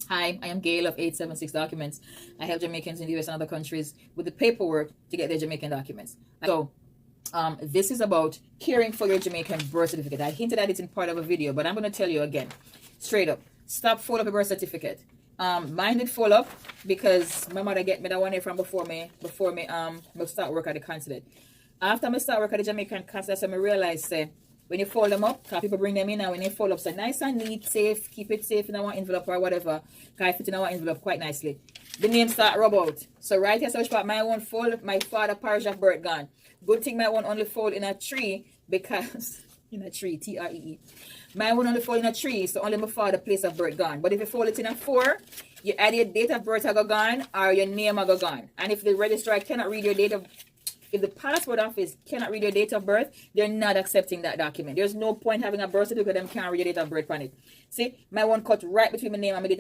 Hi, I am Gail of 876 Documents. I help Jamaicans in the US and other countries with the paperwork to get their Jamaican documents. So, this is about caring for your Jamaican birth certificate. I hinted at it in part of a video, but I'm going to tell you again, straight up. Stop fold up a birth certificate. Mine did fold up because my mother get me that one here from before me start work at the consulate. After I start work at the Jamaican consulate, so I realized when you fold them up, because people bring them in, and when you fold up, so nice and neat, safe, keep it safe in our envelope or whatever, because it fit in our envelope quite nicely. The name start rub out. So right here, so which part my one fold, my father parish of birth gone. Good thing my one only fold in a tree, because in a tree, T-R-E-E. My one only fold in a tree, so only my father place of birth gone. But if you fold it in a 4, you add your date of birth go gone, or your name go gone. And if the registrar cannot read your date of, if the passport office cannot read your date of birth, they're not accepting that document. There's no point having a birth certificate them can't read your date of birth on it. See, my one cut right between my name and my date